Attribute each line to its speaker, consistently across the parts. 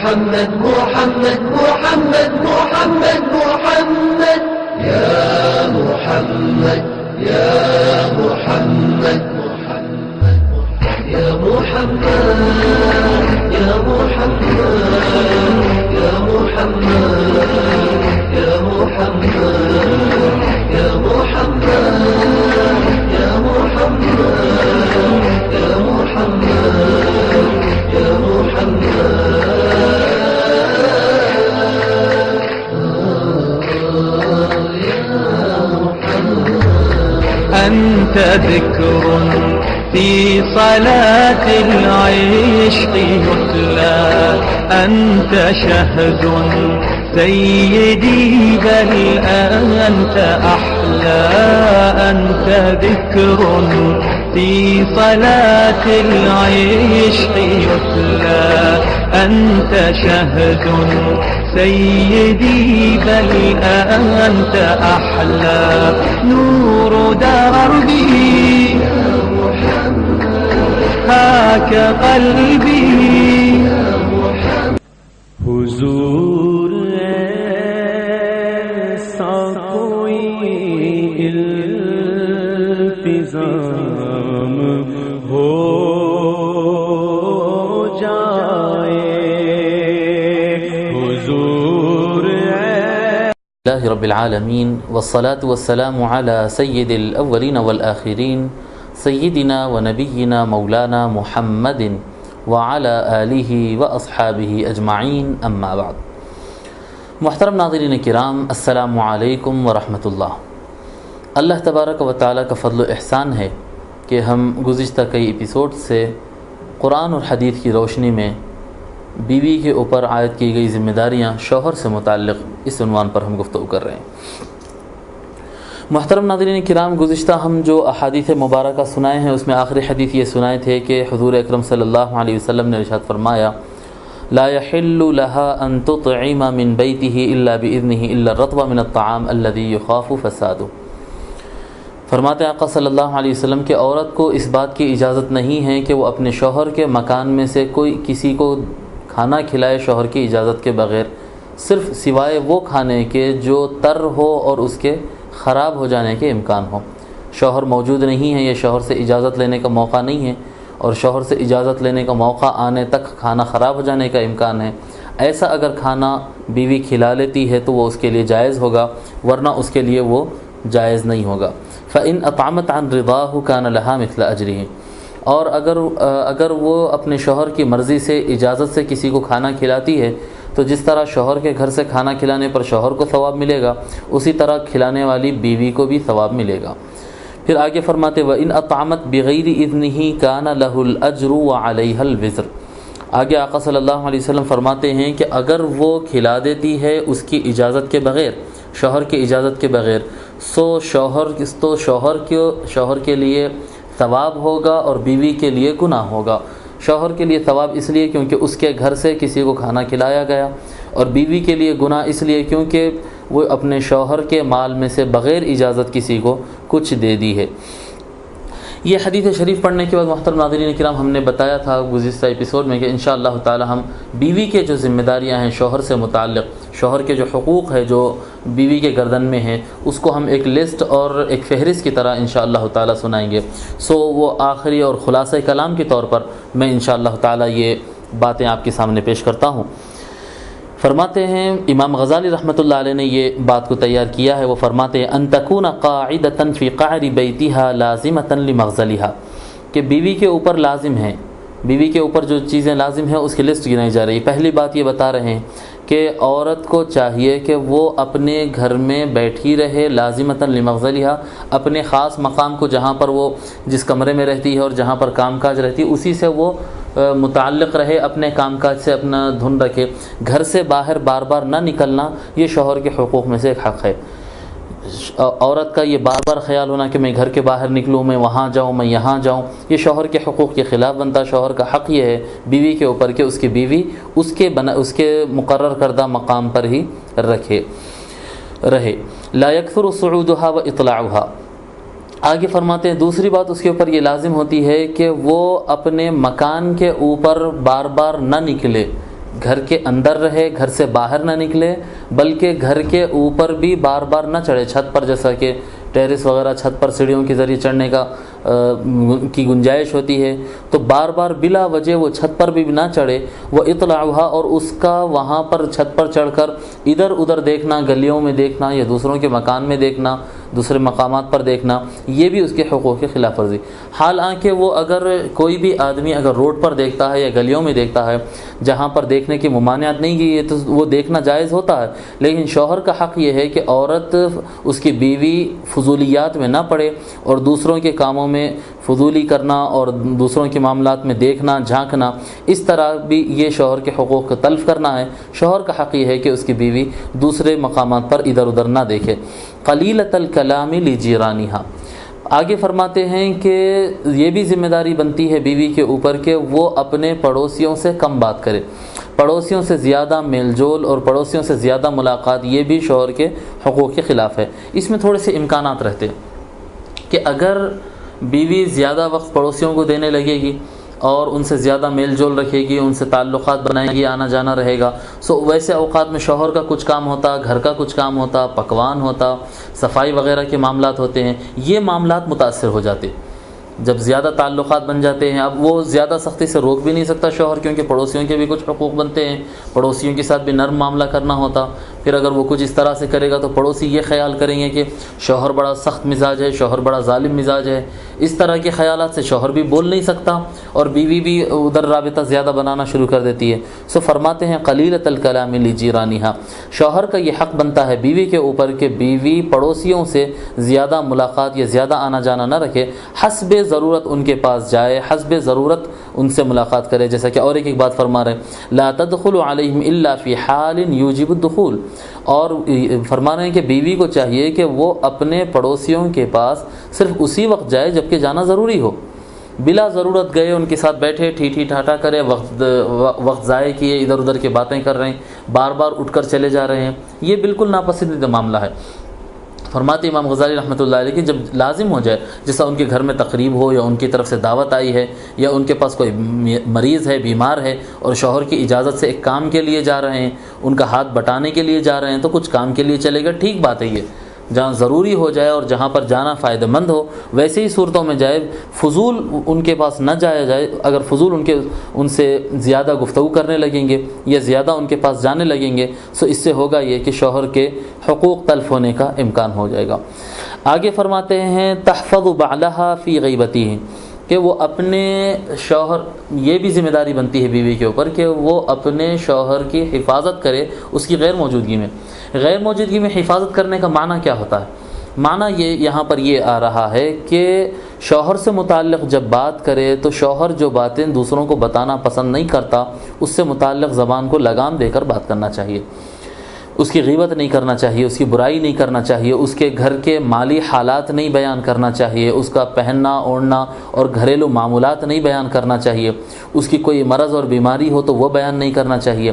Speaker 1: محمد محمد محمد محمد محمد يا محمد يا محمد يا محمد يا محمد يا محمد يا محمد يا محمد يا محمد يا محمد يا محمد
Speaker 2: أنت ذكر في صلاة العشق يتلى، أنت شهد سيدي بل أنت أحلى، أنت ذكر في صلاة العشق يتلى، أنت شهد سيدي بل أنت أحلى، نور دربي هاك قلبي حضور ایسا کوئی التزام ہو جائے حضور
Speaker 3: اللہ رب العالمین والصلاة والسلام على سید الاولین والآخرین سیدنا و نبینا مولانا محمد وعلى آلہ و اصحابہ اجمعین اما بعد۔ محترم ناظرین کرام، السلام علیکم ورحمۃ اللہ۔ اللہ تبارک و تعالیٰ کا فضل و احسان ہے کہ ہم گزشتہ کئی ایپیسوڈ سے قرآن اور حدیث کی روشنی میں بیوی کے اوپر عائد کی گئی ذمہ داریاں شوہر سے متعلق اس عنوان پر ہم گفتگو کر رہے ہیں۔ محترم ناظرین کرام، گزشتہ ہم جو احادیث مبارکہ سنائے ہیں اس میں آخری حدیث یہ سنائے تھے کہ حضور اکرم صلی اللہ علیہ وسلم نے ارشاد فرمایا لا يحل لها ان تطعم من بيته الا باذنه الا الرطب من الطعام الذي يخاف فساده۔ فرماتے ہیں آقا صلی اللہ علیہ وسلم کہ عورت کو اس بات کی اجازت نہیں ہے کہ وہ اپنے شوہر کے مکان میں سے کوئی کسی کو کھانا کھلائے شوہر کی اجازت کے بغیر، صرف سوائے وہ کھانے کے جو تر ہو اور اس کے خراب ہو جانے کے امکان ہو۔ شوہر موجود نہیں ہے، یہ شوہر سے اجازت لینے کا موقع نہیں ہے، اور شوہر سے اجازت لینے کا موقع آنے تک کھانا خراب ہو جانے کا امکان ہے۔ ایسا اگر کھانا بیوی کھلا لیتی ہے تو وہ اس کے لیے جائز ہوگا، ورنہ اس کے لیے وہ جائز نہیں ہوگا۔ فَإِنْ أَطْعَمَتْ عَنْ رِضَاهُ كَانَ لَهَا مِثْلَ أَجْرِهِ۔ اور اگر وہ اپنے شوہر کی مرضی سے اجازت سے کسی کو کھانا کھلاتی ہے تو جس طرح شوہر کے گھر سے کھانا کھلانے پر شوہر کو ثواب ملے گا، اسی طرح کھلانے والی بیوی کو بھی ثواب ملے گا۔ پھر آگے فرماتے وَإِنْ أَطْعَمَتْ بِغَيْرِ إِذْنِهِ كَانَ لَهُ الْأَجْرُ وَعَلَيْهَا الْوِزْرُ۔ آگے آقا صلی اللہ علیہ وسلم فرماتے ہیں کہ اگر وہ کھلا دیتی ہے اس کی اجازت کے بغیر، شوہر کی اجازت کے بغیر، سو شوہر کے لیے ثواب ہوگا اور بیوی کے لیے گناہ ہوگا۔ شوہر کے لیے ثواب اس لیے کیونکہ اس کے گھر سے کسی کو کھانا کھلایا گیا، اور بیوی کے لیے گناہ اس لیے کیونکہ وہ اپنے شوہر کے مال میں سے بغیر اجازت کسی کو کچھ دے دی ہے۔ یہ حدیث شریف پڑھنے کے بعد محترم ناظرین کرام، ہم نے بتایا تھا گزشتہ ایپیسوڈ میں کہ انشاءاللہ تعالی ہم بیوی کے جو ذمہ داریاں ہیں شوہر سے متعلق، شوہر کے جو حقوق ہے جو بیوی کے گردن میں ہیں، اس کو ہم ایک لسٹ اور ایک فہرست کی طرح انشاءاللہ تعالی سنائیں گے۔ وہ آخری اور خلاصہ کلام کے طور پر میں انشاءاللہ تعالی یہ باتیں آپ کے سامنے پیش کرتا ہوں۔ فرماتے ہیں امام غزالی رحمۃ اللہ علیہ نے یہ بات کو تیار کیا ہے، وہ فرماتے ہیں ان تکون قاعدۃ فی قعر بیتها لازمۃ لمغزلها، کہ بیوی کے اوپر لازم ہے، بیوی کے اوپر جو چیزیں لازم ہیں اس کی لسٹ گنائی جا رہی ہے۔ پہلی بات یہ بتا رہے ہیں کہ عورت کو چاہیے کہ وہ اپنے گھر میں بیٹھی رہے لازمۃ لمغزلها، اپنے خاص مقام کو جہاں پر وہ جس کمرے میں رہتی ہے اور جہاں پر کام کاج رہتی ہے اسی سے وہ متعلق رہے، اپنے کام کاج سے اپنا دھن رکھے، گھر سے باہر بار بار نہ نکلنا، یہ شوہر کے حقوق میں سے ایک حق ہے۔ عورت کا یہ بار بار خیال ہونا کہ میں گھر کے باہر نکلوں، میں وہاں جاؤں، میں یہاں جاؤں، یہ شوہر کے حقوق کے خلاف بنتا۔ شوہر کا حق یہ ہے بیوی کے اوپر کہ اس کی بیوی اس کے مقرر کردہ مقام پر ہی رہے۔ لا يكثر صعودها واطلاعها۔ آگے فرماتے ہیں دوسری بات اس کے اوپر یہ لازم ہوتی ہے کہ وہ اپنے مکان کے اوپر بار بار نہ نکلے، گھر کے اندر رہے، گھر سے باہر نہ نکلے، بلکہ گھر کے اوپر بھی بار بار نہ چڑھے، چھت پر، جیسا کہ ٹیرس وغیرہ چھت پر سیڑھیوں کے ذریعے چڑھنے کی گنجائش ہوتی ہے، تو بار بار بلا وجہ وہ چھت پر بھی نہ چڑھے۔ وہ اطلاعها، اور اس کا وہاں پر چھت پر چڑھ کر ادھر ادھر دیکھنا، گلیوں میں دیکھنا یا دوسروں کے مکان میں دیکھنا، دوسرے مقامات پر دیکھنا، یہ بھی اس کے حقوق کی خلاف ورزی۔ حالانکہ وہ اگر کوئی بھی آدمی اگر روڈ پر دیکھتا ہے یا گلیوں میں دیکھتا ہے جہاں پر دیکھنے کی ممانعت نہیں کی ہے تو وہ دیکھنا جائز ہوتا ہے، لیکن شوہر کا حق یہ ہے کہ عورت، اس کی بیوی فضولیات میں نہ پڑے اور دوسروں کے کاموں میں فضولی کرنا اور دوسروں کے معاملات میں دیکھنا، جھانکنا، اس طرح بھی یہ شوہر کے حقوق کو تلف کرنا ہے۔ شوہر کا حق یہ ہے کہ اس کی بیوی دوسرے مقامات پر ادھر ادھر نہ دیکھے۔ قلیلۃ الکلام لجیرانہا، آگے فرماتے ہیں کہ یہ بھی ذمہ داری بنتی ہے بیوی کے اوپر کہ وہ اپنے پڑوسیوں سے کم بات کرے، پڑوسیوں سے زیادہ میل جول اور پڑوسیوں سے زیادہ ملاقات، یہ بھی شوہر کے حقوق کے خلاف ہے۔ اس میں تھوڑے سے امکانات رہتے کہ اگر بیوی زیادہ وقت پڑوسیوں کو دینے لگے گی اور ان سے زیادہ میل جول رکھے گی، ان سے تعلقات بنائے گی، آنا جانا رہے گا، ویسے اوقات میں شوہر کا کچھ کام ہوتا، گھر کا کچھ کام ہوتا، پکوان ہوتا، صفائی وغیرہ کے معاملات ہوتے ہیں، یہ معاملات متاثر ہو جاتے۔ جب زیادہ تعلقات بن جاتے ہیں، اب وہ زیادہ سختی سے روک بھی نہیں سکتا شوہر، کیونکہ پڑوسیوں کے بھی کچھ حقوق بنتے ہیں، پڑوسیوں کے ساتھ بھی نرم معاملہ کرنا ہوتا۔ پھر اگر وہ کچھ اس طرح سے کرے گا تو پڑوسی یہ خیال کریں گے کہ شوہر بڑا سخت مزاج ہے، شوہر بڑا ظالم مزاج ہے۔ اس طرح کے خیالات سے شوہر بھی بول نہیں سکتا اور بیوی بھی ادھر رابطہ زیادہ بنانا شروع کر دیتی ہے۔ فرماتے ہیں قلیلۃ الکلام لجیرانہا، شوہر کا یہ حق بنتا ہے بیوی کے اوپر کہ بیوی پڑوسیوں سے زیادہ ملاقات یا زیادہ آنا جانا نہ رکھے، حسب ضرورت ان کے پاس جائے، حسب ضرورت ان سے ملاقات کرے۔ جیسا کہ اور ایک بات فرما رہے لا تدخل علیہم الا فی حال یوجب الدخول، اور فرما رہے ہیں کہ بیوی کو چاہیے کہ وہ اپنے پڑوسیوں کے پاس صرف اسی وقت جائے جبکہ جانا ضروری ہو۔ بلا ضرورت گئے، ان کے ساتھ بیٹھے ٹھی ٹھاٹا کرے، وقت ضائع کیے، ادھر ادھر کی باتیں کر رہے ہیں، بار بار اٹھ کر چلے جا رہے ہیں، یہ بالکل ناپسندیدہ معاملہ ہے۔ فرماتے امام غزالی رحمۃ اللہ علیہ کہ جب لازم ہو جائے، جیسا ان کے گھر میں تقریب ہو یا ان کی طرف سے دعوت آئی ہے یا ان کے پاس کوئی مریض ہے، بیمار ہے اور شوہر کی اجازت سے ایک کام کے لیے جا رہے ہیں، ان کا ہاتھ بٹانے کے لیے جا رہے ہیں، تو کچھ کام کے لیے چلے گا، ٹھیک بات ہے۔ یہ جہاں ضروری ہو جائے اور جہاں پر جانا فائدہ مند ہو ویسے ہی صورتوں میں جائے، فضول ان کے پاس نہ جایا جائے۔ اگر فضول ان سے زیادہ گفتگو کرنے لگیں گے یا زیادہ ان کے پاس جانے لگیں گے تو اس سے ہوگا یہ کہ شوہر کے حقوق تلف ہونے کا امکان ہو جائے گا۔ آگے فرماتے ہیں تحفظ بعلہا فی غیبتہ، کہ وہ اپنے شوہر، یہ بھی ذمہ داری بنتی ہے بیوی کے اوپر کہ وہ اپنے شوہر کی حفاظت کرے اس کی غیر موجودگی میں۔ غیر موجودگی میں حفاظت کرنے کا معنی کیا ہوتا ہے؟ معنی یہ یہاں پر یہ آ رہا ہے کہ شوہر سے متعلق جب بات کرے تو شوہر جو باتیں دوسروں کو بتانا پسند نہیں کرتا، اس سے متعلق زبان کو لگام دے کر بات کرنا چاہیے، اس کی غیبت نہیں کرنا چاہیے، اس کی برائی نہیں کرنا چاہیے، اس کے گھر کے مالی حالات نہیں بیان کرنا چاہیے، اس کا پہننا اوڑھنا اور گھریلو معمولات نہیں بیان کرنا چاہیے، اس کی کوئی مرض اور بیماری ہو تو وہ بیان نہیں کرنا چاہیے۔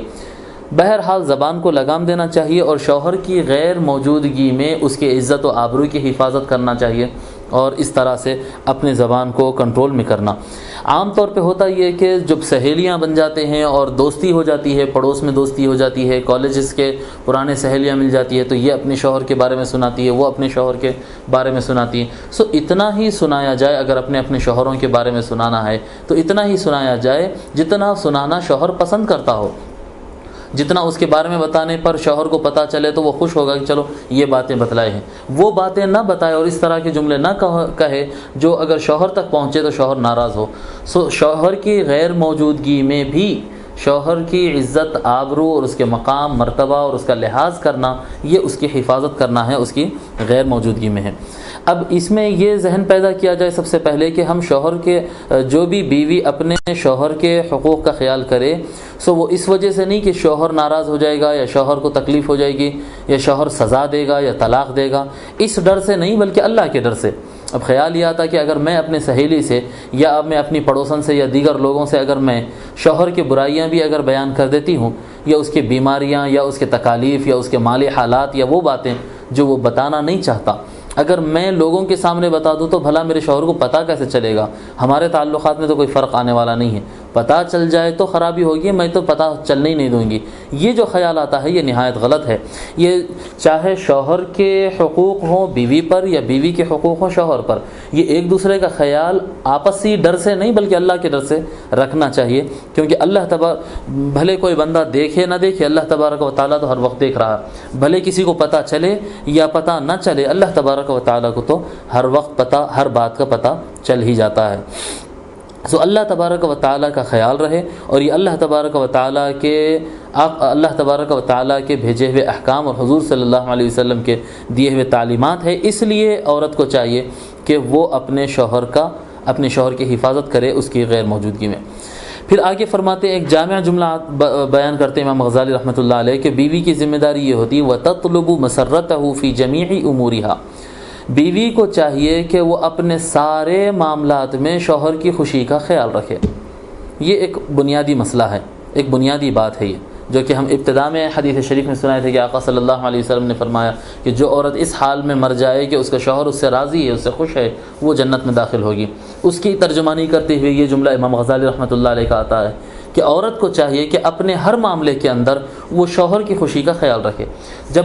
Speaker 3: بہرحال زبان کو لگام دینا چاہیے اور شوہر کی غیر موجودگی میں اس کی عزت و آبرو کی حفاظت کرنا چاہیے اور اس طرح سے اپنے زبان کو کنٹرول میں کرنا۔ عام طور پہ ہوتا یہ کہ جب سہیلیاں بن جاتے ہیں اور دوستی ہو جاتی ہے، پڑوس میں دوستی ہو جاتی ہے، کالجز کے پرانے سہیلیاں مل جاتی ہے تو یہ اپنے شوہر کے بارے میں سناتی ہے، وہ اپنے شوہر کے بارے میں سناتی ہے۔ اتنا ہی سنایا جائے، اگر اپنے شوہروں کے بارے میں سنانا ہے تو اتنا ہی سنایا جائے جتنا سنانا شوہر پسند کرتا ہو، جتنا اس کے بارے میں بتانے پر شوہر کو پتہ چلے تو وہ خوش ہوگا کہ چلو یہ باتیں بتلائے ہیں۔ وہ باتیں نہ بتائے اور اس طرح کے جملے نہ کہے جو اگر شوہر تک پہنچے تو شوہر ناراض ہو۔ شوہر کی غیر موجودگی میں بھی شوہر کی عزت آبرو اور اس کے مقام مرتبہ اور اس کا لحاظ کرنا، یہ اس کی حفاظت کرنا ہے، اس کی غیر موجودگی میں ہے۔ اب اس میں یہ ذہن پیدا کیا جائے سب سے پہلے کہ ہم شوہر کے، جو بھی بیوی اپنے شوہر کے حقوق کا خیال کرے وہ اس وجہ سے نہیں کہ شوہر ناراض ہو جائے گا یا شوہر کو تکلیف ہو جائے گی یا شوہر سزا دے گا یا طلاق دے گا، اس ڈر سے نہیں بلکہ اللہ کے ڈر سے۔ اب خیال یہ آتا کہ اگر میں اپنے سہیلی سے یا میں اپنی پڑوسن سے یا دیگر لوگوں سے اگر میں شوہر کی برائیاں بھی اگر بیان کر دیتی ہوں یا اس کی بیماریاں یا اس کے تکالیف یا اس کے مالی حالات یا وہ باتیں جو وہ بتانا نہیں چاہتا، اگر میں لوگوں کے سامنے بتا دوں تو بھلا میرے شوہر کو پتہ کیسے چلے گا؟ ہمارے تعلقات میں تو کوئی فرق آنے والا نہیں ہے، پتہ چل جائے تو خرابی ہوگی، میں تو پتہ چلنے ہی نہیں دوں گی، یہ جو خیال آتا ہے یہ نہایت غلط ہے۔ یہ چاہے شوہر کے حقوق ہوں بیوی پر یا بیوی کے حقوق ہوں شوہر پر، یہ ایک دوسرے کا خیال آپسی ڈر سے نہیں بلکہ اللہ کے ڈر سے رکھنا چاہیے، کیونکہ اللہ بھلے کوئی بندہ دیکھے نہ دیکھے، اللہ تبارک و تعالیٰ تو ہر وقت دیکھ رہا ہے، بھلے کسی کو پتہ چلے یا پتہ نہ چلے، اللہ تبارک و تعالیٰ کو تو ہر وقت پتہ، ہر بات کا پتہ چل ہی جاتا ہے۔ سو اللہ تبارک و تعالیٰ کا خیال رہے، اور یہ اللہ تبارک و تعالیٰ کے بھیجے ہوئے احکام اور حضور صلی اللہ علیہ وسلم کے دیے ہوئے تعلیمات ہے۔ اس لیے عورت کو چاہیے کہ وہ اپنے شوہر کی حفاظت کرے اس کی غیر موجودگی میں۔ پھر آگے فرماتے ہیں، ایک جامع جملہ بیان کرتے ہیں امام غزالی رحمۃ اللہ علیہ کہ بیوی کی ذمہ داری یہ ہوتی ہے وَتَطْلُبُ مَسَرَّتَهُ فِي جَمِيعِ أُمُورِهَا، بیوی کو چاہیے کہ وہ اپنے سارے معاملات میں شوہر کی خوشی کا خیال رکھے۔ یہ ایک بنیادی مسئلہ ہے، ایک بنیادی بات ہے، یہ جو کہ ہم ابتدا میں حدیث شریف میں سنائے تھے کہ آقا صلی اللہ علیہ وسلم نے فرمایا کہ جو عورت اس حال میں مر جائے کہ اس کا شوہر اس سے راضی ہے، اس سے خوش ہے، وہ جنت میں داخل ہوگی۔ اس کی ترجمانی کرتے ہوئے یہ جملہ امام غزالی رحمۃ اللہ علیہ کا آتا ہے کہ عورت کو چاہیے کہ اپنے ہر معاملے کے اندر وہ شوہر کی خوشی کا خیال رکھے۔ جب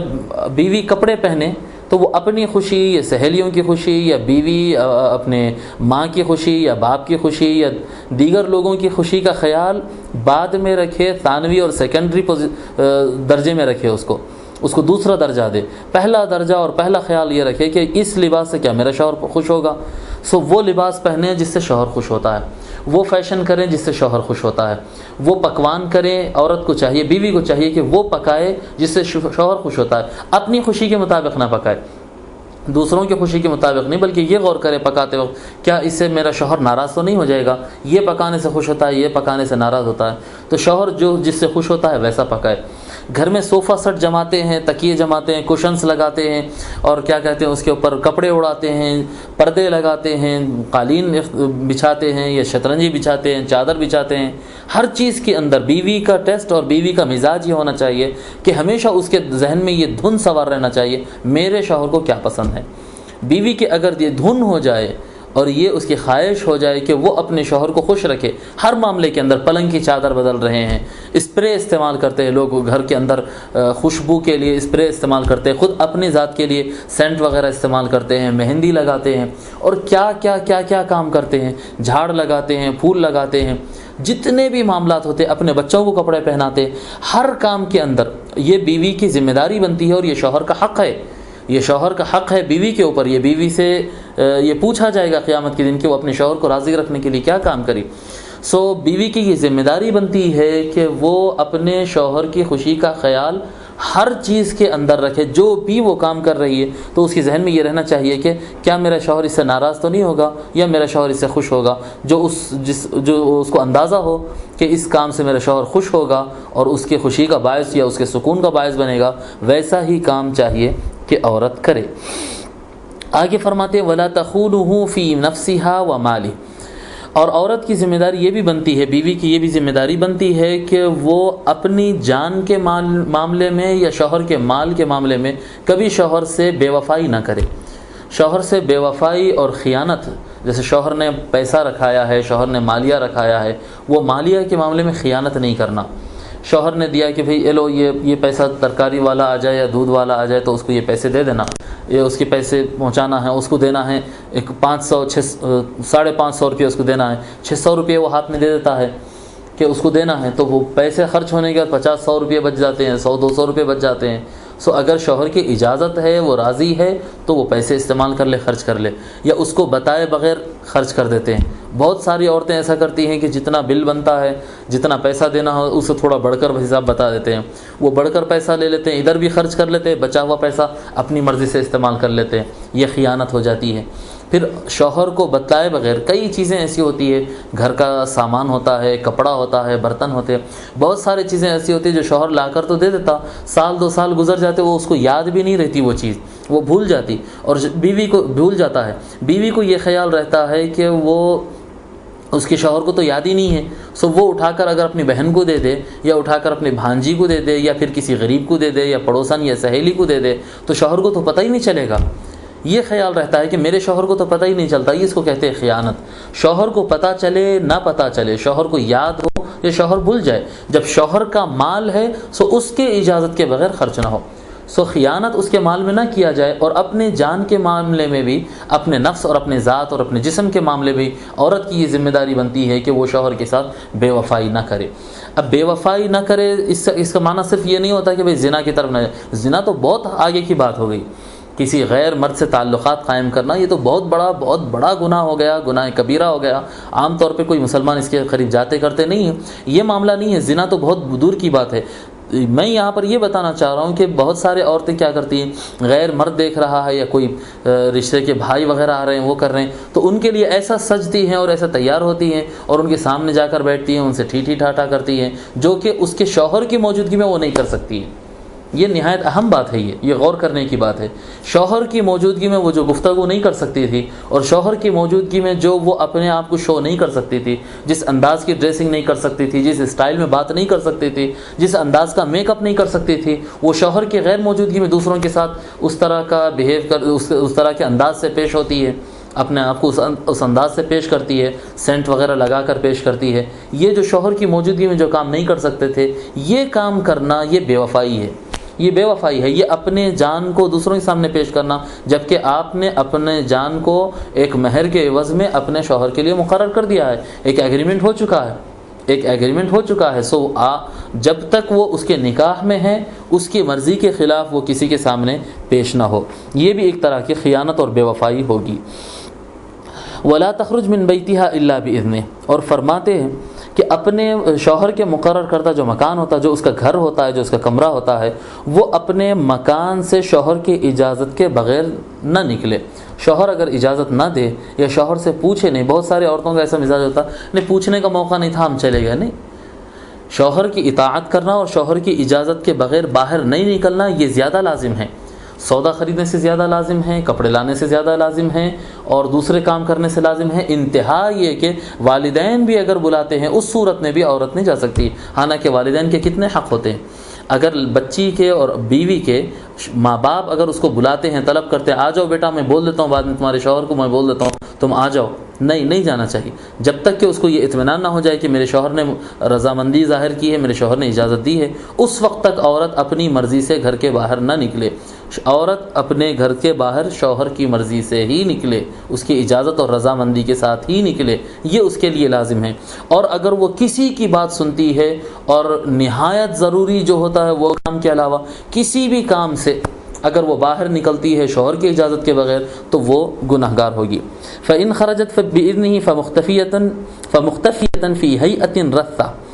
Speaker 3: بیوی کپڑے پہنے تو وہ اپنی خوشی یا سہیلیوں کی خوشی یا بیوی اپنے ماں کی خوشی یا باپ کی خوشی یا دیگر لوگوں کی خوشی کا خیال بعد میں رکھے، ثانوی اور سیکنڈری درجے میں رکھے، اس کو دوسرا درجہ دے۔ پہلا درجہ اور پہلا خیال یہ رکھے کہ اس لباس سے کیا میرا شوہر خوش ہوگا، سو وہ لباس پہنے جس سے شوہر خوش ہوتا ہے، وہ فیشن کریں جس سے شوہر خوش ہوتا ہے، وہ پکوان کریں، عورت کو چاہیے، بیوی کو چاہیے کہ وہ پکائے جس سے شوہر خوش ہوتا ہے، اپنی خوشی کے مطابق نہ پکائے، دوسروں کی خوشی کے مطابق نہیں، بلکہ یہ غور کرے پکاتے وقت کیا اس سے میرا شوہر ناراض تو نہیں ہو جائے گا، یہ پکانے سے خوش ہوتا ہے، یہ پکانے سے ناراض ہوتا ہے، تو شوہر جو جس سے خوش ہوتا ہے ویسا پکائے۔ گھر میں صوفہ سیٹ جماتے ہیں، تکیے جماتے ہیں، کوشنز لگاتے ہیں، اور کیا کہتے ہیں اس کے اوپر کپڑے اڑاتے ہیں، پردے لگاتے ہیں، قالین بچھاتے ہیں یا شطرنجی بچھاتے ہیں، چادر بچھاتے ہیں۔ ہر چیز کے اندر بیوی کا ٹیسٹ اور بیوی کا مزاج یہ ہونا چاہیے کہ ہمیشہ اس کے ذہن میں یہ دھن سوار رہنا چاہیے میرے شوہر کو کیا پسند ہے۔ بیوی کے اگر یہ دھن ہو جائے اور یہ اس کی خواہش ہو جائے کہ وہ اپنے شوہر کو خوش رکھے ہر معاملے کے اندر، پلنگ کی چادر بدل رہے ہیں، اسپرے استعمال کرتے ہیں لوگ گھر کے اندر، خوشبو کے لیے اسپرے استعمال کرتے ہیں، خود اپنی ذات کے لیے سینٹ وغیرہ استعمال کرتے ہیں، مہندی لگاتے ہیں، اور کیا کیا کیا کیا کام کرتے ہیں، جھاڑ لگاتے ہیں، پھول لگاتے ہیں، جتنے بھی معاملات ہوتے ہیں، اپنے بچوں کو کپڑے پہناتے ہیں، ہر کام کے اندر یہ بیوی کی ذمہ داری بنتی ہے، اور یہ شوہر کا حق ہے، یہ شوہر کا حق ہے بیوی کے اوپر۔ یہ بیوی سے یہ پوچھا جائے گا قیامت کے دن کہ وہ اپنے شوہر کو راضی رکھنے کے لیے کیا کام کری۔ سو بیوی کی یہ ذمہ داری بنتی ہے کہ وہ اپنے شوہر کی خوشی کا خیال ہر چیز کے اندر رکھے، جو بھی وہ کام کر رہی ہے تو اس کے ذہن میں یہ رہنا چاہیے کہ کیا میرا شوہر اس سے ناراض تو نہیں ہوگا، یا میرا شوہر اس سے خوش ہوگا، جو اس کو اندازہ ہو کہ اس کام سے میرا شوہر خوش ہوگا اور اس کی خوشی کا باعث یا اس کے سکون کا باعث بنے گا، ویسا ہی کام چاہیے کہ عورت کرے۔ آگے فرماتے ہیں وَلَا تَخُونُهُ فِي نَفْسِهَا وَمَالِهَا، اور عورت کی ذمہ داری یہ بھی بنتی ہے، بیوی کی یہ بھی ذمہ داری بنتی ہے کہ وہ اپنی جان کے معاملے میں یا شوہر کے مال کے معاملے میں کبھی شوہر سے بے وفائی نہ کرے۔ شوہر سے بے وفائی اور خیانت، جیسے شوہر نے پیسہ رکھایا ہے، شوہر نے مالیہ رکھایا ہے، وہ مالیہ کے معاملے میں خیانت نہیں کرنا۔ شوہر نے دیا کہ بھئی لو یہ پیسہ ترکاری والا آ جائے یا دودھ والا آ جائے تو اس کو یہ پیسے دے دینا، یہ اس کے پیسے پہنچانا ہے، اس کو دینا ہے، ایک 500-550 روپے اس کو دینا ہے، 600 روپے وہ ہاتھ میں دے دیتا ہے کہ اس کو دینا ہے، تو وہ پیسے خرچ ہونے کے بعد 50-100 روپے بچ جاتے ہیں، 100-200 روپے بچ جاتے ہیں۔ سو اگر شوہر کی اجازت ہے، وہ راضی ہے، تو وہ پیسے استعمال کر لے، خرچ کر لے، یا اس کو بتائے بغیر خرچ کر دیتے ہیں۔ بہت ساری عورتیں ایسا کرتی ہیں کہ جتنا بل بنتا ہے، جتنا پیسہ دینا ہو، اسے تھوڑا بڑھ کر حساب بتا دیتے ہیں، وہ بڑھ کر پیسہ لے لیتے ہیں، ادھر بھی خرچ کر لیتے ہیں، بچا ہوا پیسہ اپنی مرضی سے استعمال کر لیتے ہیں، یہ خیانت ہو جاتی ہے۔ پھر شوہر کو بتلائے بغیر کئی چیزیں ایسی ہوتی ہے، گھر کا سامان ہوتا ہے، کپڑا ہوتا ہے، برتن ہوتے ہیں، بہت ساری چیزیں ایسی ہوتی ہیں جو شوہر لا کر تو دے دیتا، 1-2 سال گزر جاتے، وہ اس کو یاد بھی نہیں رہتی، وہ چیز وہ بھول جاتی، اور بیوی کو بھول جاتا ہے، بیوی کو یہ خیال رہتا ہے کہ وہ اس کے شوہر کو تو یاد ہی نہیں ہے، سو وہ اٹھا کر اگر اپنی بہن کو دے دے، یا اٹھا کر اپنی بھانجی کو دے دے، یا پھر کسی غریب کو دے دے، یا پڑوسن یا سہیلی کو دے دے، تو شوہر کو تو پتہ ہی نہیں چلے گا یہ خیال رہتا ہے کہ میرے شوہر کو تو پتہ ہی نہیں چلتا، یہ اس کو کہتے ہیں خیانت۔ شوہر کو پتہ چلے نہ پتہ چلے، شوہر کو یاد ہو یا شوہر بھول جائے، جب شوہر کا مال ہے سو اس کے اجازت کے بغیر خرچ نہ ہو، سو خیانت اس کے مال میں نہ کیا جائے۔ اور اپنے جان کے معاملے میں بھی، اپنے نفس اور اپنے ذات اور اپنے جسم کے معاملے میں عورت کی یہ ذمہ داری بنتی ہے کہ وہ شوہر کے ساتھ بے وفائی نہ کرے۔ اب بے وفائی نہ کرے اس کا معنی صرف یہ نہیں ہوتا کہ بھئی زنا کی طرف نہ جائے، زنا تو بہت آگے کی بات ہو گئی، کسی غیر مرد سے تعلقات قائم کرنا یہ تو بہت بڑا گناہ ہو گیا، گناہ کبیرہ ہو گیا۔ عام طور پہ کوئی مسلمان اس کے قریب جاتے کرتے نہیں ہیں، یہ معاملہ نہیں ہے، زنا تو بہت دور کی بات ہے۔ میں یہاں پر یہ بتانا چاہ رہا ہوں کہ بہت سارے عورتیں کیا کرتی ہیں، غیر مرد دیکھ رہا ہے یا کوئی رشتے کے بھائی وغیرہ آ رہے ہیں وہ کر رہے ہیں تو ان کے لیے ایسا سجتی ہیں اور ایسا تیار ہوتی ہیں اور ان کے سامنے جا کر بیٹھتی ہیں، ان سے ٹھی ٹھاٹھا کرتی ہیں، جو کہ اس کے شوہر کی موجودگی میں وہ نہیں کر سکتی ہے۔ یہ نہایت اہم بات ہے، یہ غور کرنے کی بات ہے۔ شوہر کی موجودگی میں وہ جو گفتگو نہیں کر سکتی تھی اور شوہر کی موجودگی میں جو وہ اپنے آپ کو شو نہیں کر سکتی تھی، جس انداز کی ڈریسنگ نہیں کر سکتی تھی، جس اسٹائل میں بات نہیں کر سکتی تھی، جس انداز کا میک اپ نہیں کر سکتی تھی، وہ شوہر کی غیر موجودگی میں دوسروں کے ساتھ اس طرح کا بیہیو کر اس طرح کے انداز سے پیش ہوتی ہے، اپنے آپ کو اس انداز سے پیش کرتی ہے، سینٹ وغیرہ لگا کر پیش کرتی ہے۔ یہ جو شوہر کی موجودگی میں جو کام نہیں کر سکتے تھے، یہ کام کرنا یہ بے وفائی ہے، یہ بے وفائی ہے۔ یہ اپنے جان کو دوسروں کے سامنے پیش کرنا، جبکہ آپ نے اپنے جان کو ایک مہر کے عوض میں اپنے شوہر کے لیے مقرر کر دیا ہے، ایک ایگریمنٹ ہو چکا ہے، سو جب تک وہ اس کے نکاح میں ہے اس کی مرضی کے خلاف وہ کسی کے سامنے پیش نہ ہو۔ یہ بھی ایک طرح کی خیانت اور بے وفائی ہوگی۔ وَلَا تَخْرُجْ مِنْ بَيْتِهَا إِلَّا بِإِذْنِهِ، اور فرماتے ہیں کہ اپنے شوہر کے مقرر کردہ جو مکان ہوتا ہے، جو اس کا گھر ہوتا ہے، جو اس کا کمرہ ہوتا ہے، وہ اپنے مکان سے شوہر کی اجازت کے بغیر نہ نکلے۔ شوہر اگر اجازت نہ دے یا شوہر سے پوچھے نہیں، بہت سارے عورتوں کا ایسا مزاج ہوتا ہے نہیں پوچھنے کا موقع نہیں تھا ہم چلے گئے، نہیں، شوہر کی اطاعت کرنا اور شوہر کی اجازت کے بغیر باہر نہیں نکلنا یہ زیادہ لازم ہے، سودا خریدنے سے زیادہ لازم ہے، کپڑے لانے سے زیادہ لازم ہے اور دوسرے کام کرنے سے لازم ہے۔ انتہا یہ کہ والدین بھی اگر بلاتے ہیں اس صورت میں بھی عورت نہیں جا سکتی، حالانکہ والدین کے کتنے حق ہوتے ہیں۔ اگر بچی کے اور بیوی کے ماں باپ اگر اس کو بلاتے ہیں، طلب کرتے ہیں آ جاؤ بیٹا، میں بول دیتا ہوں بعد میں تمہارے شوہر کو میں بول دیتا ہوں تم آ جاؤ، نہیں جانا چاہیے جب تک کہ اس کو یہ اطمینان نہ ہو جائے کہ میرے شوہر نے رضامندی ظاہر کی ہے، میرے شوہر نے اجازت دی ہے، اس وقت تک عورت اپنی مرضی سے گھر کے باہر نہ نکلے۔ عورت اپنے گھر کے باہر شوہر کی مرضی سے ہی نکلے، اس کی اجازت اور رضامندی کے ساتھ ہی نکلے، یہ اس کے لیے لازم ہے۔ اور اگر وہ کسی کی بات سنتی ہے اور نہایت ضروری جو ہوتا ہے وہ کام کے علاوہ کسی بھی کام سے اگر وہ باہر نکلتی ہے شوہر کی اجازت کے بغیر تو وہ گناہگار ہوگی۔ فَإِنْ خَرَجَتْ بِإِذْنِهِ فَمُخْتَفِيَةً فِي هَيْئَةٍ رَثَّةٍ،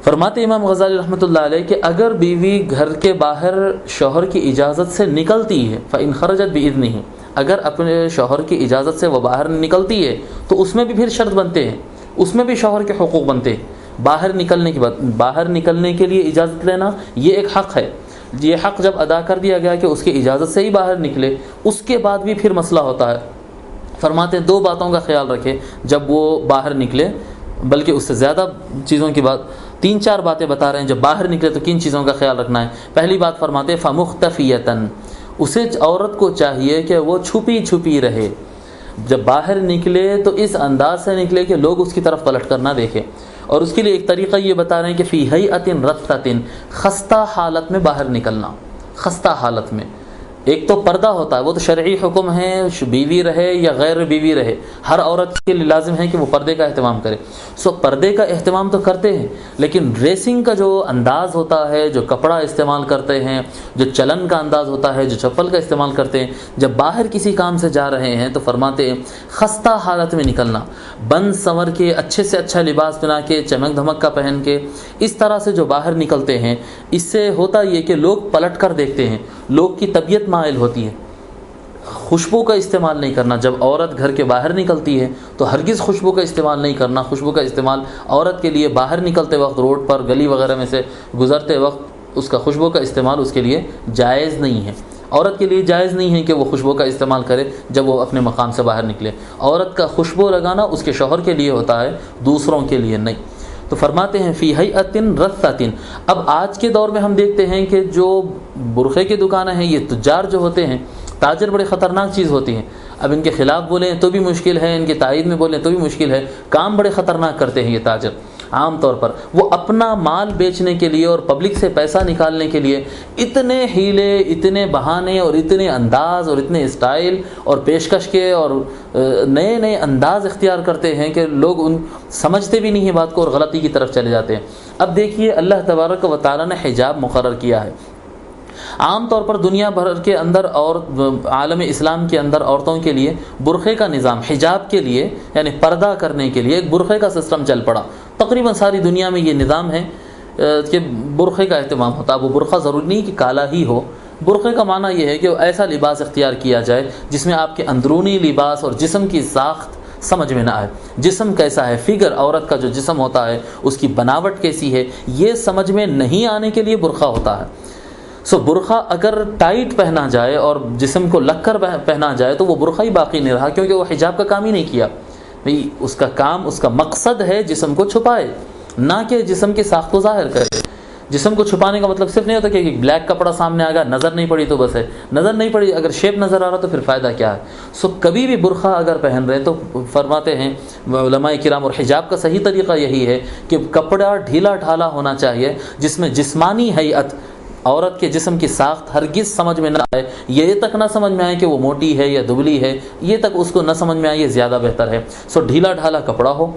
Speaker 3: فرماتے امام غزالی رحمۃ اللہ علیہ کہ اگر بیوی گھر کے باہر شوہر کی اجازت سے نکلتی ہے، فَإِنْ خَرَجَتْ بِإِذْنِهِ، اگر اپنے شوہر کی اجازت سے وہ باہر نکلتی ہے تو اس میں بھی پھر شرط بنتے ہیں، اس میں بھی شوہر کے حقوق بنتے ہیں۔ باہر نکلنے کی بات، باہر نکلنے کے لیے اجازت لینا یہ ایک حق ہے، یہ حق جب ادا کر دیا گیا کہ اس کی اجازت سے ہی باہر نکلے، اس کے بعد بھی پھر مسئلہ ہوتا ہے۔ فرماتے ہیں دو باتوں کا خیال رکھے جب وہ باہر نکلے، بلکہ اس سے زیادہ چیزوں کی بات، 3-4 باتیں بتا رہے ہیں جب باہر نکلے تو کن چیزوں کا خیال رکھنا ہے۔ پہلی بات فرماتے ہیں فَمُخْتَفِيَةً، اسے عورت کو چاہیے کہ وہ چھپی رہے، جب باہر نکلے تو اس انداز سے نکلے کہ لوگ اس کی طرف پلٹ کر نہ دیکھیں۔ اور اس کے لیے ایک طریقہ یہ بتا رہے ہیں کہ فی ہیئۃ رثۃ، خستہ حالت میں باہر نکلنا، خستہ حالت میں۔ ایک تو پردہ ہوتا ہے، وہ تو شرعی حکم ہے، بیوی رہے یا غیر بیوی رہے، ہر عورت کے لیے لازم ہے کہ وہ پردے کا اہتمام کرے۔ پردے کا اہتمام تو کرتے ہیں، لیکن ڈریسنگ کا جو انداز ہوتا ہے، جو کپڑا استعمال کرتے ہیں، جو چلن کا انداز ہوتا ہے، جو چپل کا استعمال کرتے ہیں، جب باہر کسی کام سے جا رہے ہیں تو فرماتے ہیں خستہ حالت میں نکلنا، بند سنور کے، اچھے سے اچھا لباس بنا کے، چمک دھمک کا پہن کے، اس طرح سے جو باہر نکلتے ہیں، اس سے ہوتا یہ کہ لوگ پلٹ کر دیکھتے ہیں، لوگ کی طبیعت مائل ہوتی ہے۔ خوشبو کا استعمال نہیں کرنا، جب عورت گھر کے باہر نکلتی ہے تو ہرگز خوشبو کا استعمال نہیں کرنا۔ خوشبو کا استعمال عورت کے لیے باہر نکلتے وقت، روڈ پر گلی وغیرہ میں سے گزرتے وقت اس کا خوشبو کا استعمال اس کے لیے جائز نہیں ہے۔ عورت کے لیے جائز نہیں ہے کہ وہ خوشبو کا استعمال کرے جب وہ اپنے مقام سے باہر نکلے۔ عورت کا خوشبو لگانا اس کے شوہر کے لیے ہوتا ہے، دوسروں کے لیے نہیں۔ تو فرماتے ہیں فی ہیئۃ رثۃ۔ اب آج کے دور میں ہم دیکھتے ہیں کہ جو برقعے کی دکانیں ہیں، یہ تجار جو ہوتے ہیں تاجر بڑے خطرناک چیز ہوتی ہیں. اب ان کے خلاف بولیں تو بھی مشکل ہے، ان کی تائید میں بولیں تو بھی مشکل ہے. کام بڑے خطرناک کرتے ہیں یہ تاجر. عام طور پر وہ اپنا مال بیچنے کے لیے اور پبلک سے پیسہ نکالنے کے لیے اتنے ہیلے، اتنے بہانے اور اتنے انداز اور اتنے اسٹائل اور پیشکش کے اور نئے نئے انداز اختیار کرتے ہیں کہ لوگ ان سمجھتے بھی نہیں ہیں بات کو اور غلطی کی طرف چلے جاتے ہیں. اب دیکھیے اللہ تبارک و تعالیٰ نے حجاب مقرر کیا ہے. عام طور پر دنیا بھر کے اندر اور عالم اسلام کے اندر عورتوں کے لیے برقعے کا نظام، حجاب کے لیے یعنی پردہ کرنے کے لیے ایک برقعے کا سسٹم چل پڑا. تقریباً ساری دنیا میں یہ نظام ہے کہ برقعے کا اہتمام ہوتا ہے. وہ برقع ضروری نہیں کہ کالا ہی ہو. برقعے کا معنی یہ ہے کہ ایسا لباس اختیار کیا جائے جس میں آپ کے اندرونی لباس اور جسم کی ساخت سمجھ میں نہ آئے. جسم کیسا ہے، فگر عورت کا جو جسم ہوتا ہے اس کی بناوٹ کیسی ہے، یہ سمجھ میں نہیں آنے کے لیے برقع ہوتا ہے. برقع اگر ٹائٹ پہنا جائے اور جسم کو لگ کر پہنا جائے تو وہ برقع ہی باقی نہیں رہا، کیونکہ وہ حجاب کا کام ہی نہیں کیا. اس کا کام، اس کا مقصد ہے جسم کو چھپائے، نہ کہ جسم کی ساخت کو ظاہر کرے. جسم کو چھپانے کا مطلب صرف نہیں ہوتا کہ بلیک کپڑا سامنے آ گیا، نظر نہیں پڑی تو بس ہے. نظر نہیں پڑی، اگر شیپ نظر آ رہا تو پھر فائدہ کیا ہے. کبھی بھی برقع اگر پہن رہے تو فرماتے ہیں علماء کرام، اور حجاب کا صحیح طریقہ یہی ہے کہ کپڑا ڈھیلا ڈھالا ہونا چاہیے جس میں جسمانی ہیئت، عورت کے جسم کی ساخت ہرگز سمجھ میں نہ آئے. یہ تک نہ سمجھ میں آئے کہ وہ موٹی ہے یا دبلی ہے، یہ تک اس کو نہ سمجھ میں آئے، یہ زیادہ بہتر ہے. ڈھیلا ڈھالا کپڑا ہو،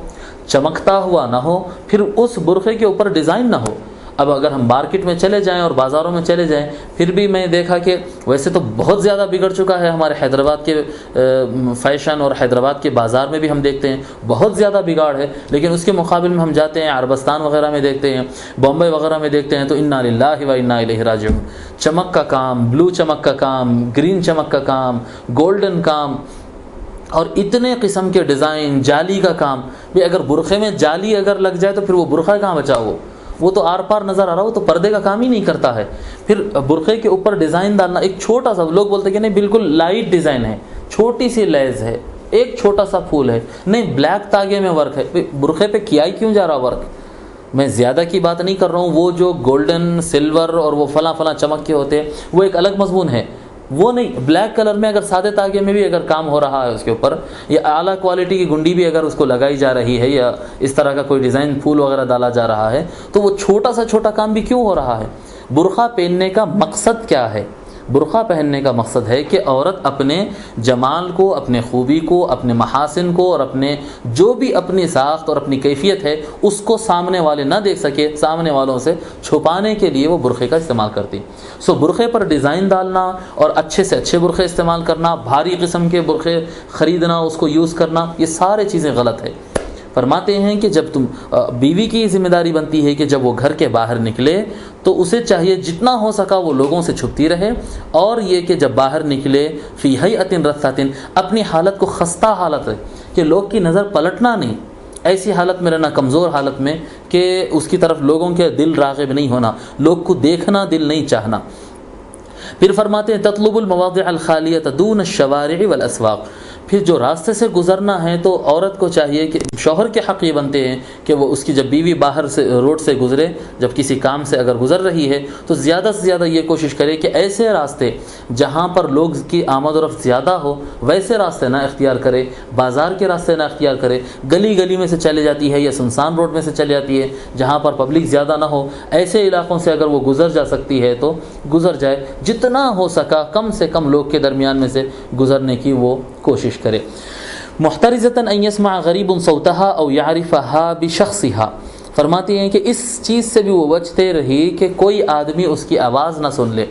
Speaker 3: چمکتا ہوا نہ ہو، پھر اس برقعے کے اوپر ڈیزائن نہ ہو. اب اگر ہم مارکیٹ میں چلے جائیں اور بازاروں میں چلے جائیں، پھر بھی میں دیکھا کہ ویسے تو بہت زیادہ بگڑ چکا ہے. ہمارے حیدرآباد کے فیشن اور حیدرآباد کے بازار میں بھی ہم دیکھتے ہیں بہت زیادہ بگاڑ ہے. لیکن اس کے مقابل میں ہم جاتے ہیں عربستان وغیرہ میں دیکھتے ہیں، بامبے وغیرہ میں دیکھتے ہیں تو انا للہ و انا الیہ راجعون. چمک کا کام، بلو چمک کا کام، گرین چمک کا کام، گولڈن کام اور اتنے قسم کے ڈیزائن، جالی کا کام. بھی اگر برقعے میں جالی اگر لگ جائے تو پھر وہ برقعہ کہاں بچا؟ وہ تو آر پار نظر آ رہا، وہ تو پردے کا کام ہی نہیں کرتا ہے. پھر برقعے کے اوپر ڈیزائن ڈالنا، ایک چھوٹا سا، لوگ بولتے ہیں کہ نہیں بالکل لائٹ ڈیزائن ہے، چھوٹی سی لیز ہے، ایک چھوٹا سا پھول ہے، نہیں بلیک تاگے میں ورک ہے. برقعے پہ کیا ہی کیوں جا رہا ورک؟ میں زیادہ کی بات نہیں کر رہا ہوں. وہ جو گولڈن، سلور اور وہ فلاں فلاں چمک کے ہوتے ہیں وہ ایک الگ مضمون ہے. وہ نہیں، بلیک کلر میں اگر سادے تاگے میں بھی اگر کام ہو رہا ہے اس کے اوپر، یا اعلیٰ کوالٹی کی گنڈی بھی اگر اس کو لگائی جا رہی ہے، یا اس طرح کا کوئی ڈیزائن پھول وغیرہ ڈالا جا رہا ہے، تو وہ چھوٹا سا چھوٹا کام بھی کیوں ہو رہا ہے؟ برقع پہننے کا مقصد کیا ہے؟ برقع پہننے کا مقصد ہے کہ عورت اپنے جمال کو، اپنے خوبی کو، اپنے محاسن کو اور اپنے جو بھی اپنی ساخت اور اپنی کیفیت ہے اس کو سامنے والے نہ دیکھ سکے، سامنے والوں سے چھپانے کے لیے وہ برقعے کا استعمال کرتی. برقعے پر ڈیزائن ڈالنا اور اچھے سے اچھے برقعے استعمال کرنا، بھاری قسم کے برقعے خریدنا، اس کو یوز کرنا، یہ سارے چیزیں غلط ہے. فرماتے ہیں کہ جب بیوی کی ذمہ داری بنتی ہے کہ جب وہ گھر کے باہر نکلے تو اسے چاہیے جتنا ہو سکا وہ لوگوں سے چھپتی رہے، اور یہ کہ جب باہر نکلے فی ہیئۃ رثۃ، اپنی حالت کو خستہ حالت ہے کہ لوگ کی نظر پلٹنا نہیں، ایسی حالت میں رہنا، کمزور حالت میں کہ اس کی طرف لوگوں کے دل راغب نہیں ہونا، لوگ کو دیکھنا دل نہیں چاہنا. پھر فرماتے ہیں تطلب المواضع الخالیۃ دون الشوارع والاسواق. پھر جو راستے سے گزرنا ہے تو عورت کو چاہیے کہ شوہر کے حق یہ بنتے ہیں کہ وہ اس کی جب بیوی باہر سے روڈ سے گزرے، جب کسی کام سے اگر گزر رہی ہے تو زیادہ سے زیادہ یہ کوشش کرے کہ ایسے راستے جہاں پر لوگ کی آمد و رفت زیادہ ہو ویسے راستے نہ اختیار کرے، بازار کے راستے نہ اختیار کرے، گلی گلی میں سے چلے جاتی ہے یا سنسان روڈ میں سے چلے جاتی ہے جہاں پر پبلک زیادہ نہ ہو، ایسے علاقوں سے اگر وہ گزر جا سکتی ہے تو گزر جائے، جتنا ہو سکا کم سے کم لوگ کے درمیان میں سے گزرنے کی وہ کوشش کرے. محترزتاً ان يسمع غریب صوتها او يعرفها بشخصها. فرماتی ہیں کہ اس چیز سے بھی وہ بچتے رہی کہ کوئی آدمی اس کی آواز نہ سن لے.